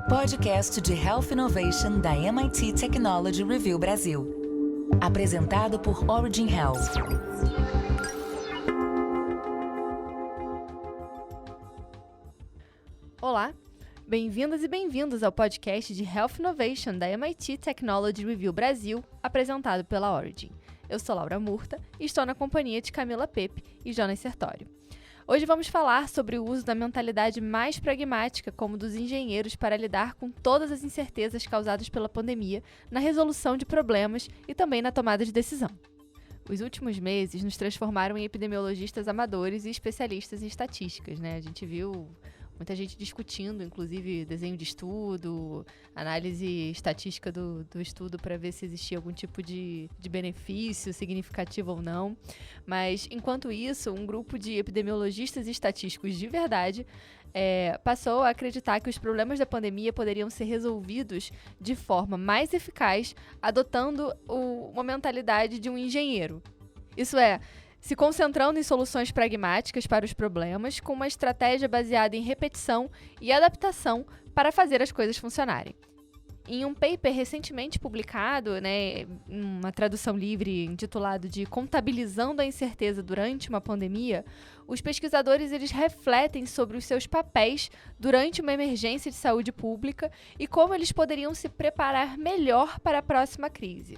Podcast de Health Innovation da MIT Technology Review Brasil. Apresentado por Origin Health. Olá, bem-vindas e bem-vindos ao podcast de Health Innovation da MIT Technology Review Brasil, apresentado pela Origin. Eu sou Laura Murta e estou na companhia de Camila Pepe e Jonas Sertório. Hoje vamos falar sobre o uso da mentalidade mais pragmática como dos engenheiros para lidar com todas as incertezas causadas pela pandemia na resolução de problemas e também na tomada de decisão. Os últimos meses nos transformaram em epidemiologistas amadores e especialistas em estatísticas, né? A gente viu muita gente discutindo, inclusive desenho de estudo, análise estatística do estudo para ver se existia algum tipo de benefício significativo ou não. Mas, enquanto isso, um grupo de epidemiologistas e estatísticos de verdade passou a acreditar que os problemas da pandemia poderiam ser resolvidos de forma mais eficaz, adotando uma mentalidade de um engenheiro. Isso é, se concentrando em soluções pragmáticas para os problemas, com uma estratégia baseada em repetição e adaptação para fazer as coisas funcionarem. Em um paper recentemente publicado, uma tradução livre intitulado de Contabilizando a Incerteza durante uma Pandemia, os pesquisadores eles refletem sobre os seus papéis durante uma emergência de saúde pública e como eles poderiam se preparar melhor para a próxima crise.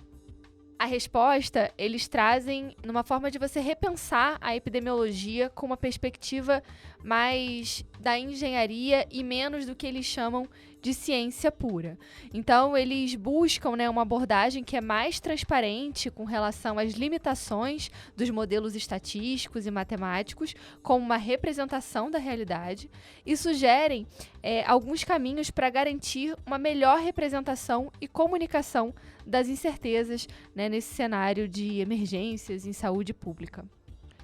A resposta, eles trazem numa forma de você repensar a epidemiologia com uma perspectiva mais da engenharia e menos do que eles chamam de ciência pura. Então, eles buscam uma abordagem que é mais transparente com relação às limitações dos modelos estatísticos e matemáticos, como uma representação da realidade, e sugerem alguns caminhos para garantir uma melhor representação e comunicação das incertezas nesse cenário de emergências em saúde pública.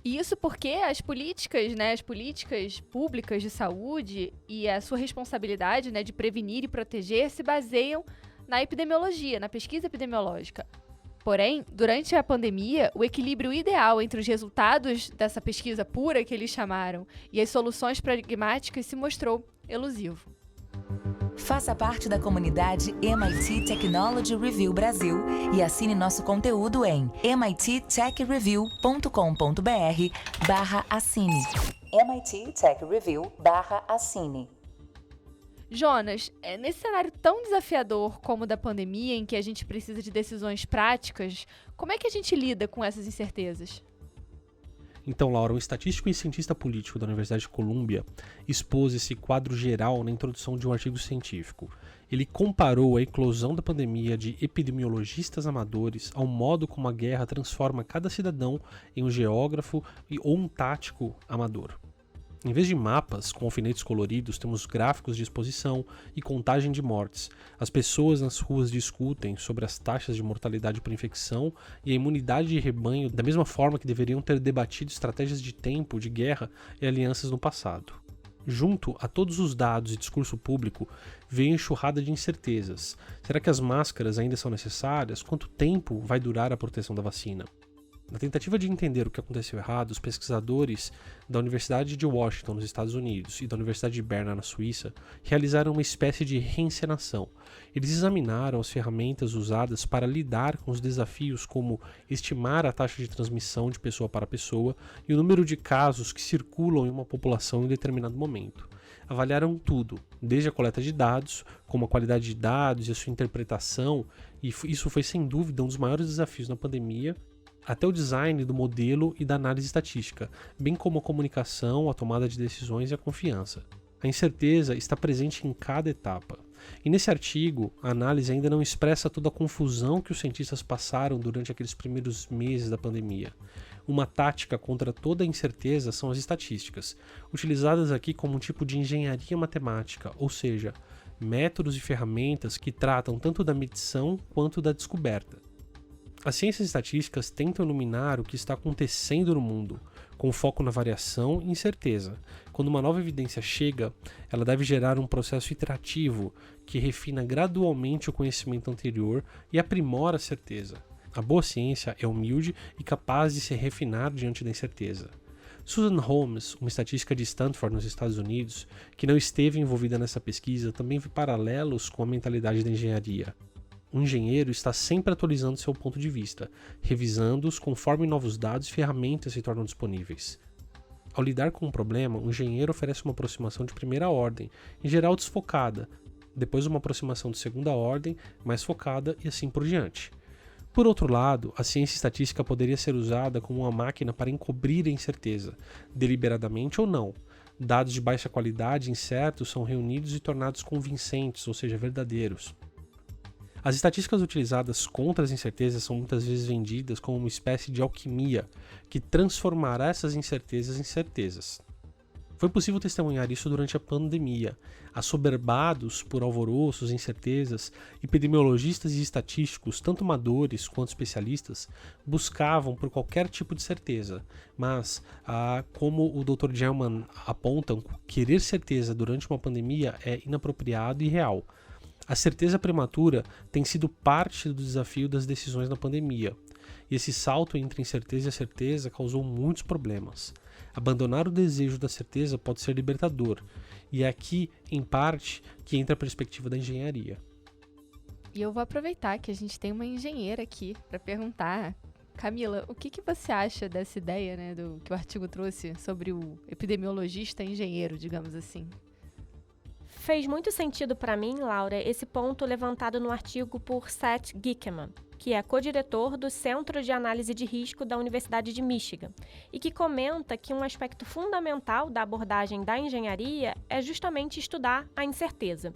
E isso porque as políticas públicas de saúde e a sua responsabilidade de prevenir e proteger se baseiam na epidemiologia, na pesquisa epidemiológica. Porém, durante a pandemia, o equilíbrio ideal entre os resultados dessa pesquisa pura, que eles chamaram, e as soluções pragmáticas se mostrou elusivo. Faça parte da comunidade MIT Technology Review Brasil e assine nosso conteúdo em mittechreview.com.br/assine. MIT Tech Review/assine. Jonas, nesse cenário tão desafiador como o da pandemia, em que a gente precisa de decisões práticas, como é que a gente lida com essas incertezas? Então, Laura, um estatístico e cientista político da Universidade de Colômbia expôs esse quadro geral na introdução de um artigo científico. Ele comparou a eclosão da pandemia de epidemiologistas amadores ao modo como a guerra transforma cada cidadão em um geógrafo ou um tático amador. Em vez de mapas com alfinetes coloridos, temos gráficos de exposição e contagem de mortes. As pessoas nas ruas discutem sobre as taxas de mortalidade por infecção e a imunidade de rebanho da mesma forma que deveriam ter debatido estratégias de tempo, de guerra e alianças no passado. Junto a todos os dados e discurso público, veio a enxurrada de incertezas. Será que as máscaras ainda são necessárias? Quanto tempo vai durar a proteção da vacina? Na tentativa de entender o que aconteceu errado, os pesquisadores da Universidade de Washington, nos Estados Unidos, e da Universidade de Berna, na Suíça, realizaram uma espécie de reencenação. Eles examinaram as ferramentas usadas para lidar com os desafios como estimar a taxa de transmissão de pessoa para pessoa e o número de casos que circulam em uma população em determinado momento. Avaliaram tudo, desde a coleta de dados, como a qualidade de dados e a sua interpretação, e isso foi sem dúvida um dos maiores desafios na pandemia, até o design do modelo e da análise estatística, bem como a comunicação, a tomada de decisões e a confiança. A incerteza está presente em cada etapa. E nesse artigo, a análise ainda não expressa toda a confusão que os cientistas passaram durante aqueles primeiros meses da pandemia. Uma tática contra toda a incerteza são as estatísticas, utilizadas aqui como um tipo de engenharia matemática, ou seja, métodos e ferramentas que tratam tanto da medição quanto da descoberta. As ciências estatísticas tentam iluminar o que está acontecendo no mundo, com foco na variação e incerteza. Quando uma nova evidência chega, ela deve gerar um processo iterativo que refina gradualmente o conhecimento anterior e aprimora a certeza. A boa ciência é humilde e capaz de se refinar diante da incerteza. Susan Holmes, uma estatística de Stanford nos Estados Unidos, que não esteve envolvida nessa pesquisa, também vê paralelos com a mentalidade da engenharia. O engenheiro está sempre atualizando seu ponto de vista, revisando-os conforme novos dados e ferramentas se tornam disponíveis. Ao lidar com um problema, o engenheiro oferece uma aproximação de primeira ordem, em geral desfocada, depois uma aproximação de segunda ordem, mais focada e assim por diante. Por outro lado, a ciência estatística poderia ser usada como uma máquina para encobrir a incerteza, deliberadamente ou não. Dados de baixa qualidade incertos são reunidos e tornados convincentes, ou seja, verdadeiros. As estatísticas utilizadas contra as incertezas são muitas vezes vendidas como uma espécie de alquimia que transformará essas incertezas em certezas. Foi possível testemunhar isso durante a pandemia. Assoberbados por alvoroços e incertezas, epidemiologistas e estatísticos, tanto amadores quanto especialistas, buscavam por qualquer tipo de certeza. Mas, como o Dr. Gelman aponta, querer certeza durante uma pandemia é inapropriado e irreal. A certeza prematura tem sido parte do desafio das decisões na pandemia, e esse salto entre incerteza e a certeza causou muitos problemas. Abandonar o desejo da certeza pode ser libertador, e é aqui, em parte, que entra a perspectiva da engenharia. E eu vou aproveitar que a gente tem uma engenheira aqui para perguntar, Camila, o que você acha dessa ideia, né, do que o artigo trouxe sobre o epidemiologista engenheiro, digamos assim? Fez muito sentido para mim, Laura, esse ponto levantado no artigo por Seth Gickerman, que é co-diretor do Centro de Análise de Risco da Universidade de Michigan, e que comenta que um aspecto fundamental da abordagem da engenharia é justamente estudar a incerteza.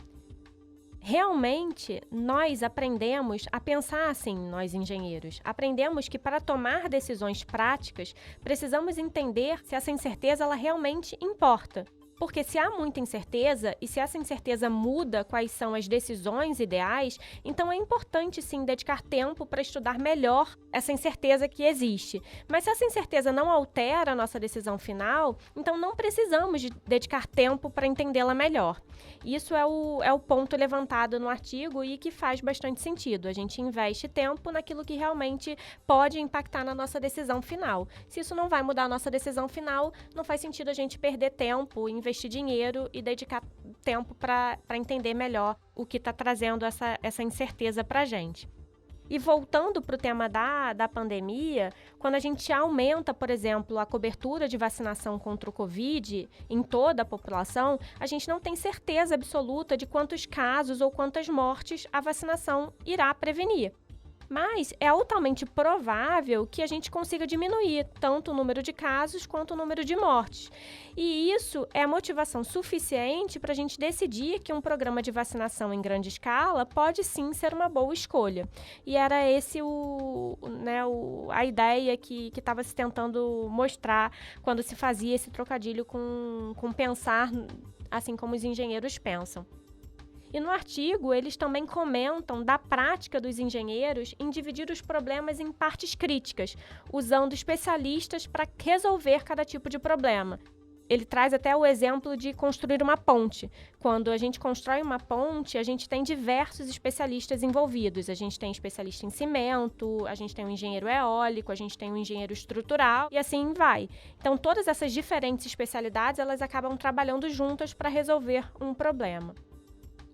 Realmente, nós aprendemos a pensar assim, nós engenheiros. Aprendemos que para tomar decisões práticas, precisamos entender se essa incerteza ela realmente importa. Porque se há muita incerteza e se essa incerteza muda quais são as decisões ideais, então é importante sim dedicar tempo para estudar melhor essa incerteza que existe. Mas se essa incerteza não altera a nossa decisão final, então não precisamos de dedicar tempo para entendê-la melhor. Isso é o ponto levantado no artigo e que faz bastante sentido. A gente investe tempo naquilo que realmente pode impactar na nossa decisão final. Se isso não vai mudar a nossa decisão final, não faz sentido a gente perder tempo, investir dinheiro e dedicar tempo para entender melhor o que está trazendo essa incerteza para a gente. E voltando para o tema da pandemia, quando a gente aumenta, por exemplo, a cobertura de vacinação contra o Covid em toda a população, a gente não tem certeza absoluta de quantos casos ou quantas mortes a vacinação irá prevenir. Mas é altamente provável que a gente consiga diminuir tanto o número de casos quanto o número de mortes. E isso é motivação suficiente para a gente decidir que um programa de vacinação em grande escala pode sim ser uma boa escolha. E era esse a ideia que estava se tentando mostrar quando se fazia esse trocadilho com pensar assim como os engenheiros pensam. E no artigo, eles também comentam da prática dos engenheiros em dividir os problemas em partes críticas, usando especialistas para resolver cada tipo de problema. Ele traz até o exemplo de construir uma ponte. Quando a gente constrói uma ponte, a gente tem diversos especialistas envolvidos. A gente tem especialista em cimento, a gente tem um engenheiro eólico, a gente tem um engenheiro estrutural e assim vai. Então, todas essas diferentes especialidades, elas acabam trabalhando juntas para resolver um problema.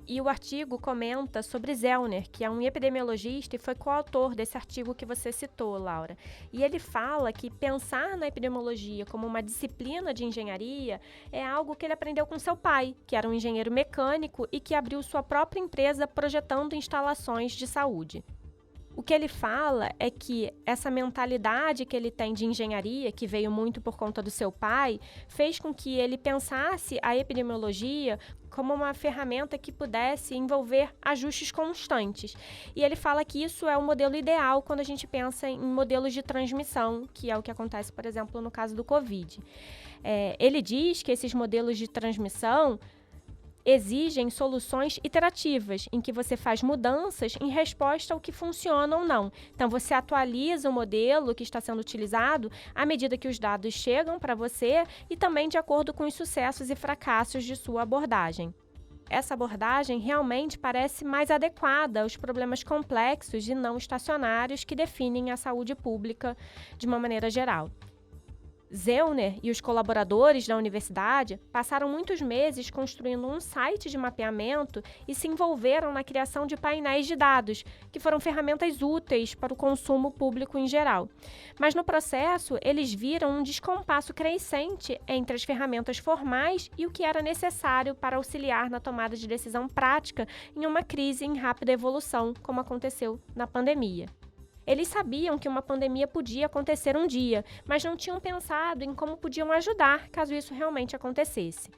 E o artigo comenta sobre Zellner, que é um epidemiologista e foi coautor desse artigo que você citou, Laura. E ele fala que pensar na epidemiologia como uma disciplina de engenharia é algo que ele aprendeu com seu pai, que era um engenheiro mecânico e que abriu sua própria empresa projetando instalações de saúde. O que ele fala é que essa mentalidade que ele tem de engenharia, que veio muito por conta do seu pai, fez com que ele pensasse a epidemiologia como uma ferramenta que pudesse envolver ajustes constantes. E ele fala que isso é o modelo ideal quando a gente pensa em modelos de transmissão, que é o que acontece, por exemplo, no caso do Covid. Ele diz que esses modelos de transmissão exigem soluções iterativas, em que você faz mudanças em resposta ao que funciona ou não. Então, você atualiza o modelo que está sendo utilizado à medida que os dados chegam para você e também de acordo com os sucessos e fracassos de sua abordagem. Essa abordagem realmente parece mais adequada aos problemas complexos e não estacionários que definem a saúde pública de uma maneira geral. Zellner e os colaboradores da universidade passaram muitos meses construindo um site de mapeamento e se envolveram na criação de painéis de dados, que foram ferramentas úteis para o consumo público em geral. Mas no processo, eles viram um descompasso crescente entre as ferramentas formais e o que era necessário para auxiliar na tomada de decisão prática em uma crise em rápida evolução, como aconteceu na pandemia. Eles sabiam que uma pandemia podia acontecer um dia, mas não tinham pensado em como podiam ajudar caso isso realmente acontecesse.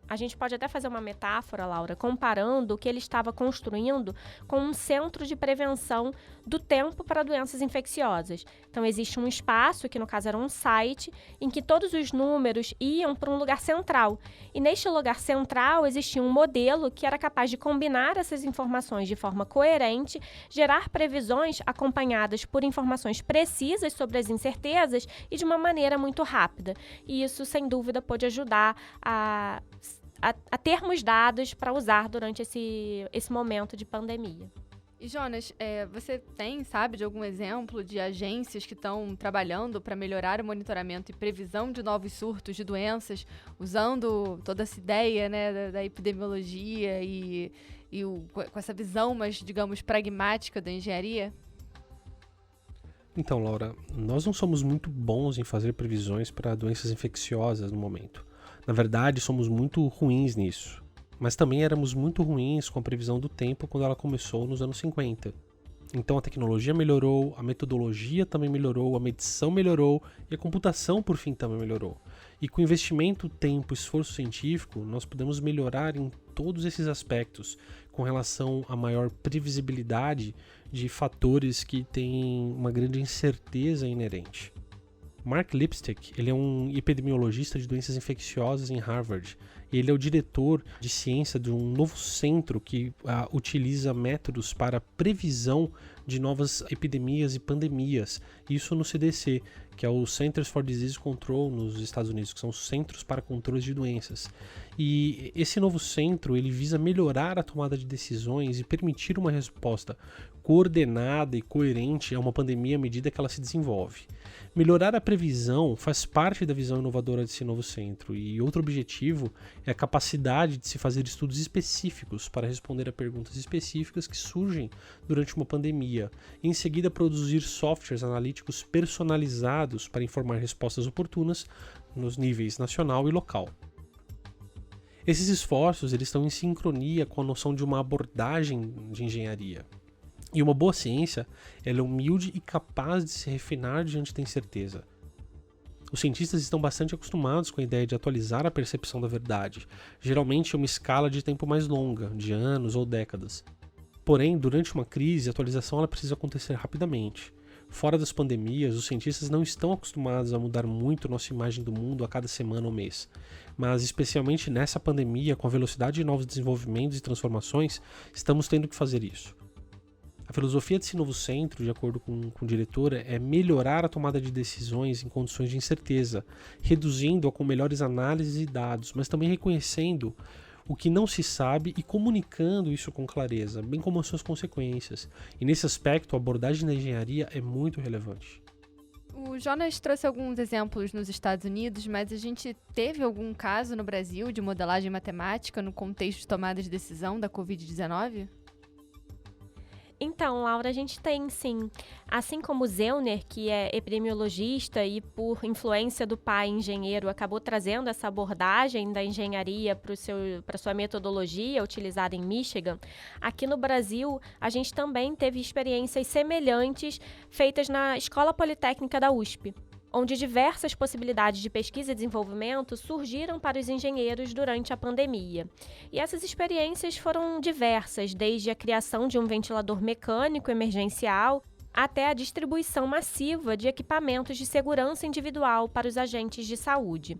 A gente pode até fazer uma metáfora, Laura, comparando o que ele estava construindo com um centro de prevenção do tempo para doenças infecciosas. Então, existe um espaço, que no caso era um site, em que todos os números iam para um lugar central. E neste lugar central existia um modelo que era capaz de combinar essas informações de forma coerente, gerar previsões acompanhadas por informações precisas sobre as incertezas e de uma maneira muito rápida. E isso, sem dúvida, pode ajudar a termos dados para usar durante esse momento de pandemia. E Jonas, você sabe de algum exemplo de agências que estão trabalhando para melhorar o monitoramento e previsão de novos surtos de doenças, usando toda essa ideia, né, da epidemiologia e com essa visão mais, digamos, pragmática da engenharia? Então, Laura, nós não somos muito bons em fazer previsões para doenças infecciosas no momento. Na verdade, somos muito ruins nisso. Mas também éramos muito ruins com a previsão do tempo quando ela começou nos anos 50. Então a tecnologia melhorou, a metodologia também melhorou, a medição melhorou e a computação, por fim, também melhorou. E com investimento, tempo e esforço científico, nós podemos melhorar em todos esses aspectos com relação à maior previsibilidade de fatores que têm uma grande incerteza inerente. Mark Lipstick, ele é um epidemiologista de doenças infecciosas em Harvard. Ele é o diretor de ciência de um novo centro que utiliza métodos para previsão de novas epidemias e pandemias. Isso no CDC, que é o Centers for Disease Control nos Estados Unidos, que são os Centros para Controle de Doenças. E esse novo centro, ele visa melhorar a tomada de decisões e permitir uma resposta coordenada e coerente a uma pandemia à medida que ela se desenvolve. Melhorar a previsão faz parte da visão inovadora desse novo centro, e outro objetivo é a capacidade de se fazer estudos específicos para responder a perguntas específicas que surgem durante uma pandemia, e em seguida produzir softwares analíticos personalizados para informar respostas oportunas nos níveis nacional e local. Esses esforços eles estão em sincronia com a noção de uma abordagem de engenharia. E uma boa ciência, ela é humilde e capaz de se refinar diante da incerteza. Os cientistas estão bastante acostumados com a ideia de atualizar a percepção da verdade, geralmente em uma escala de tempo mais longa, de anos ou décadas. Porém, durante uma crise, a atualização ela precisa acontecer rapidamente. Fora das pandemias, os cientistas não estão acostumados a mudar muito nossa imagem do mundo a cada semana ou mês. Mas, especialmente nessa pandemia, com a velocidade de novos desenvolvimentos e transformações, estamos tendo que fazer isso. A filosofia desse novo centro, de acordo com o diretor, é melhorar a tomada de decisões em condições de incerteza, reduzindo-a com melhores análises e dados, mas também reconhecendo o que não se sabe e comunicando isso com clareza, bem como as suas consequências. E nesse aspecto, a abordagem da engenharia é muito relevante. O Jonas trouxe alguns exemplos nos Estados Unidos, mas a gente teve algum caso no Brasil de modelagem matemática no contexto de tomada de decisão da Covid-19? Então, Laura, a gente tem sim, assim como Zellner, que é epidemiologista e por influência do pai engenheiro acabou trazendo essa abordagem da engenharia para sua metodologia utilizada em Michigan, aqui no Brasil a gente também teve experiências semelhantes feitas na Escola Politécnica da USP, onde diversas possibilidades de pesquisa e desenvolvimento surgiram para os engenheiros durante a pandemia. E essas experiências foram diversas, desde a criação de um ventilador mecânico emergencial até a distribuição massiva de equipamentos de segurança individual para os agentes de saúde.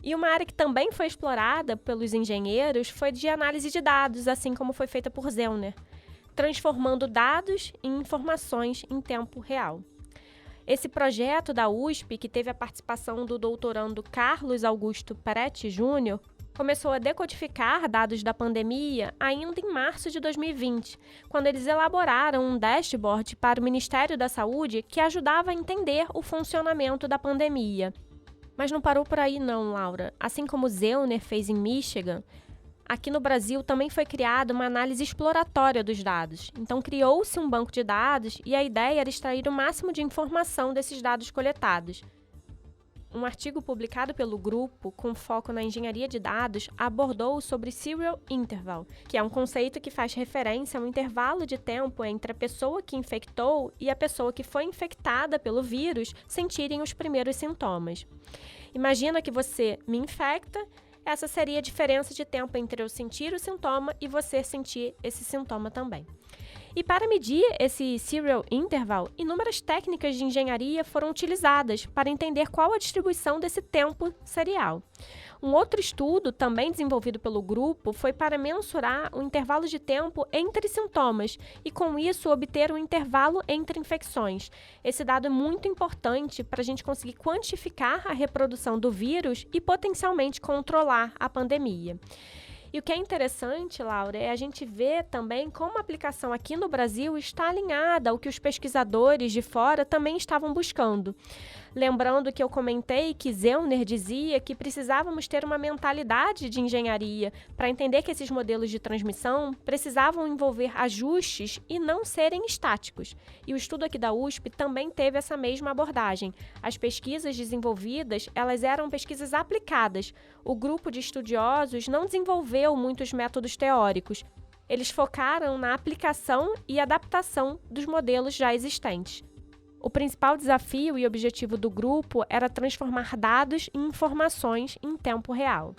E uma área que também foi explorada pelos engenheiros foi de análise de dados, assim como foi feita por Zellner, transformando dados em informações em tempo real. Esse projeto da USP, que teve a participação do doutorando Carlos Augusto Peretti Júnior, começou a decodificar dados da pandemia ainda em março de 2020, quando eles elaboraram um dashboard para o Ministério da Saúde que ajudava a entender o funcionamento da pandemia. Mas não parou por aí não, Laura. Assim como Zellner fez em Michigan, aqui no Brasil também foi criada uma análise exploratória dos dados. Então criou-se um banco de dados e a ideia era extrair o máximo de informação desses dados coletados. Um artigo publicado pelo grupo, com foco na engenharia de dados, abordou sobre Serial Interval, que é um conceito que faz referência ao intervalo de tempo entre a pessoa que infectou e a pessoa que foi infectada pelo vírus sentirem os primeiros sintomas. Imagina que você me infecta, essa seria a diferença de tempo entre eu sentir o sintoma e você sentir esse sintoma também. E para medir esse Serial Interval, inúmeras técnicas de engenharia foram utilizadas para entender qual a distribuição desse tempo serial. Um outro estudo, também desenvolvido pelo grupo, foi para mensurar o intervalo de tempo entre sintomas e, com isso, obter um intervalo entre infecções. Esse dado é muito importante para a gente conseguir quantificar a reprodução do vírus e, potencialmente, controlar a pandemia. E o que é interessante, Laura, é a gente ver também como a aplicação aqui no Brasil está alinhada ao que os pesquisadores de fora também estavam buscando. Lembrando que eu comentei que Zellner dizia que precisávamos ter uma mentalidade de engenharia para entender que esses modelos de transmissão precisavam envolver ajustes e não serem estáticos. E o estudo aqui da USP também teve essa mesma abordagem. As pesquisas desenvolvidas, elas eram pesquisas aplicadas. O grupo de estudiosos não desenvolveu muitos métodos teóricos. Eles focaram na aplicação e adaptação dos modelos já existentes. O principal desafio e objetivo do grupo era transformar dados em informações em tempo real.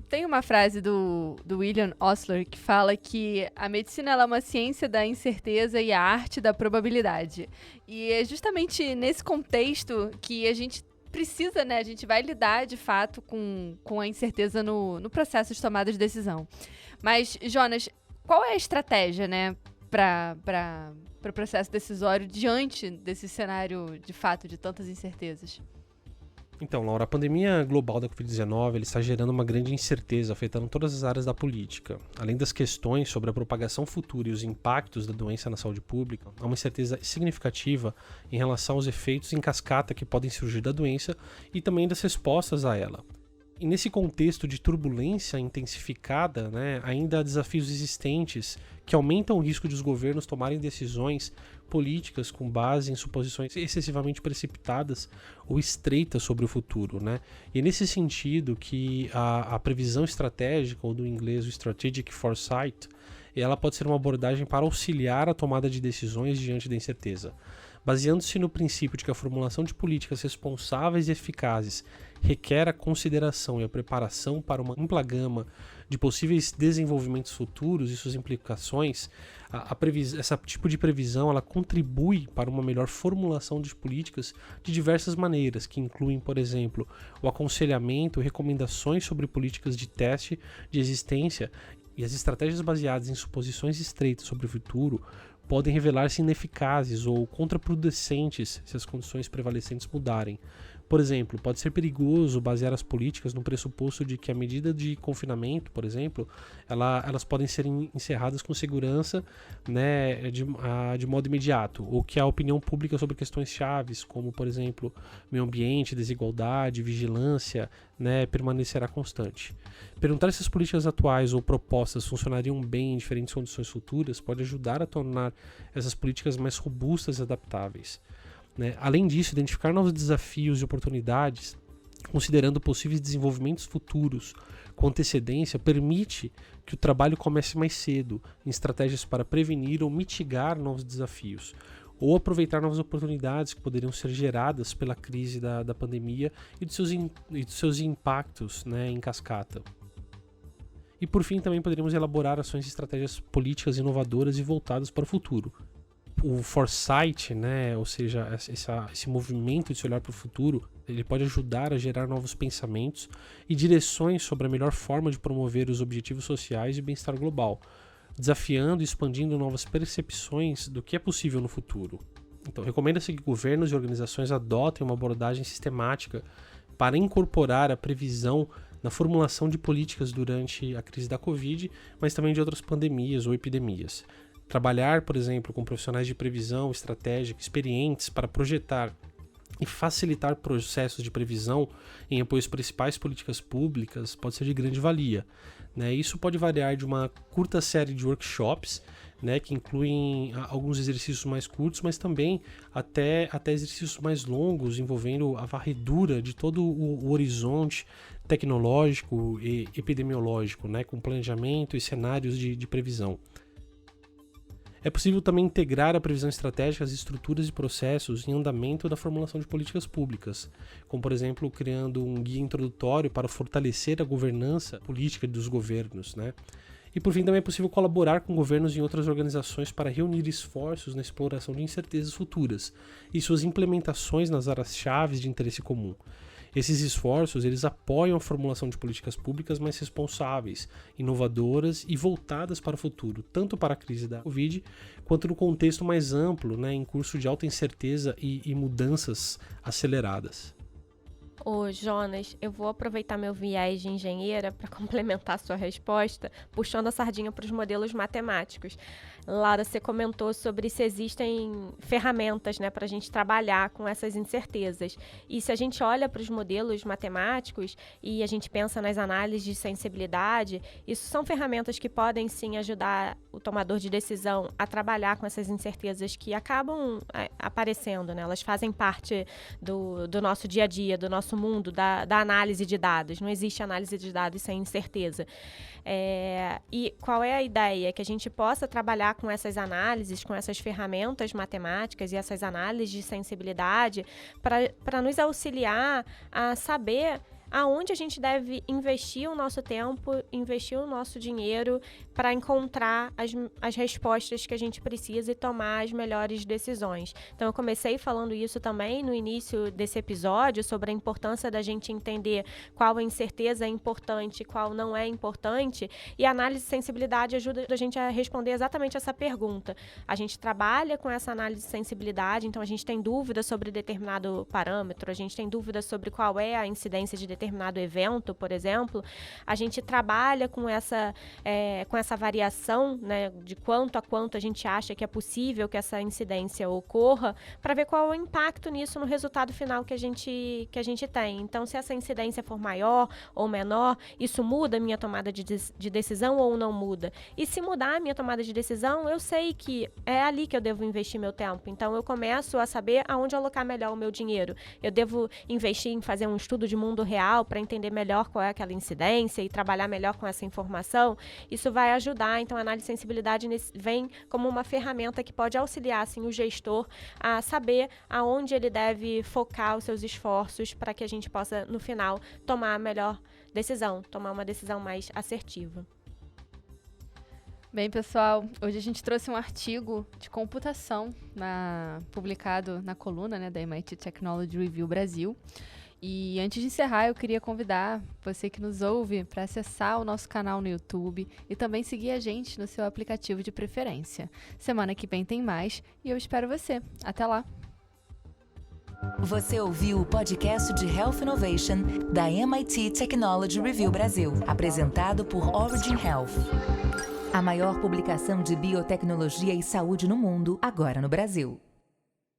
Tem uma frase do William Osler que fala que a medicina ela é uma ciência da incerteza e a arte da probabilidade. E é justamente nesse contexto que a gente precisa, né? A gente vai lidar, de fato, com a incerteza no processo de tomada de decisão. Mas, Jonas, qual é a estratégia, né, para o processo decisório diante desse cenário, de fato, de tantas incertezas? Então, Laura, a pandemia global da Covid-19 está gerando uma grande incerteza, afetando todas as áreas da política. Além das questões sobre a propagação futura e os impactos da doença na saúde pública, há uma incerteza significativa em relação aos efeitos em cascata que podem surgir da doença e também das respostas a ela. E nesse contexto de turbulência intensificada, ainda há desafios existentes que aumentam o risco de os governos tomarem decisões políticas com base em suposições excessivamente precipitadas ou estreitas sobre o futuro. E é nesse sentido que a previsão estratégica, ou do inglês o Strategic Foresight, ela pode ser uma abordagem para auxiliar a tomada de decisões diante da incerteza. Baseando-se no princípio de que a formulação de políticas responsáveis e eficazes requer a consideração e a preparação para uma ampla gama de possíveis desenvolvimentos futuros e suas implicações, esse tipo de previsão ela contribui para uma melhor formulação de políticas de diversas maneiras, que incluem, por exemplo, o aconselhamento, recomendações sobre políticas de teste de existência, e as estratégias baseadas em suposições estreitas sobre o futuro podem revelar-se ineficazes ou contraproducentes se as condições prevalecentes mudarem. Por exemplo, pode ser perigoso basear as políticas no pressuposto de que a medida de confinamento, por exemplo, elas podem ser encerradas com segurança, de modo imediato, ou que a opinião pública sobre questões chaves, como, por exemplo, meio ambiente, desigualdade, vigilância, permanecerá constante. Perguntar se as políticas atuais ou propostas funcionariam bem em diferentes condições futuras pode ajudar a tornar essas políticas mais robustas e adaptáveis. Além disso, identificar novos desafios e oportunidades, considerando possíveis desenvolvimentos futuros com antecedência, permite que o trabalho comece mais cedo em estratégias para prevenir ou mitigar novos desafios, ou aproveitar novas oportunidades que poderiam ser geradas pela crise da pandemia e dos seus impactos em cascata. E por fim, também poderíamos elaborar ações e estratégias políticas inovadoras e voltadas para o futuro. O foresight, ou seja, esse movimento de se olhar para o futuro, ele pode ajudar a gerar novos pensamentos e direções sobre a melhor forma de promover os objetivos sociais e bem-estar global, desafiando e expandindo novas percepções do que é possível no futuro. Então, recomenda-se que governos e organizações adotem uma abordagem sistemática para incorporar a previsão na formulação de políticas durante a crise da Covid, mas também de outras pandemias ou epidemias. Trabalhar, por exemplo, com profissionais de previsão estratégica experientes para projetar e facilitar processos de previsão em apoio às principais políticas públicas pode ser de grande valia, né? Isso pode variar de uma curta série de workshops, né, que incluem alguns exercícios mais curtos, mas também até exercícios mais longos, envolvendo a varredura de todo o horizonte tecnológico e epidemiológico, né, com planejamento e cenários de previsão. É possível também integrar a previsão estratégica às estruturas e processos em andamento da formulação de políticas públicas, como, por exemplo, criando um guia introdutório para fortalecer a governança política dos governos, né? E, por fim, também é possível colaborar com governos e outras organizações para reunir esforços na exploração de incertezas futuras e suas implementações nas áreas-chave de interesse comum. Esses esforços, eles apoiam a formulação de políticas públicas mais responsáveis, inovadoras e voltadas para o futuro, tanto para a crise da Covid, quanto no contexto mais amplo, né, em curso de alta incerteza e mudanças aceleradas. Ô, Jonas, eu vou aproveitar meu viés de engenheira para complementar sua resposta, puxando a sardinha para os modelos matemáticos. Laura, você comentou sobre se existem ferramentas, né, para a gente trabalhar com essas incertezas. E se a gente olha para os modelos matemáticos e a gente pensa nas análises de sensibilidade, isso são ferramentas que podem sim ajudar o tomador de decisão a trabalhar com essas incertezas que acabam aparecendo, né? Elas fazem parte do nosso dia a dia, do nosso mundo, da análise de dados. Não existe análise de dados sem incerteza. E qual é a ideia? Que a gente possa trabalhar com essas análises, com essas ferramentas matemáticas e essas análises de sensibilidade para nos auxiliar a saber aonde a gente deve investir o nosso tempo, investir o nosso dinheiro para encontrar as respostas que a gente precisa e tomar as melhores decisões. Então, eu comecei falando isso também no início desse episódio, sobre a importância da gente entender qual a incerteza é importante e qual não é importante, e a análise de sensibilidade ajuda a gente a responder exatamente essa pergunta. A gente trabalha com essa análise de sensibilidade, então a gente tem dúvida sobre determinado parâmetro, a gente tem dúvida sobre qual é a incidência de determinado evento, por exemplo, a gente trabalha com essa variação, né, de quanto a quanto a gente acha que é possível que essa incidência ocorra, para ver qual é o impacto nisso no resultado final que a gente tem. Então, se essa incidência for maior ou menor, isso muda a minha tomada de decisão ou não muda? E se mudar a minha tomada de decisão, eu sei que é ali que eu devo investir meu tempo. Então, eu começo a saber aonde alocar melhor o meu dinheiro. Eu devo investir em fazer um estudo de mundo real para entender melhor qual é aquela incidência e trabalhar melhor com essa informação. Isso vai ajudar. Então, a análise de sensibilidade vem como uma ferramenta que pode auxiliar assim, o gestor a saber aonde ele deve focar os seus esforços para que a gente possa, no final, tomar a melhor decisão, tomar uma decisão mais assertiva. Bem, pessoal, hoje a gente trouxe um artigo de computação publicado na coluna, né, da MIT Technology Review Brasil. E antes de encerrar, eu queria convidar você que nos ouve para acessar o nosso canal no YouTube e também seguir a gente no seu aplicativo de preferência. Semana que vem tem mais e eu espero você. Até lá! Você ouviu o podcast de Health Innovation da MIT Technology Review Brasil, apresentado por Origin Health. A maior publicação de biotecnologia e saúde no mundo, agora no Brasil.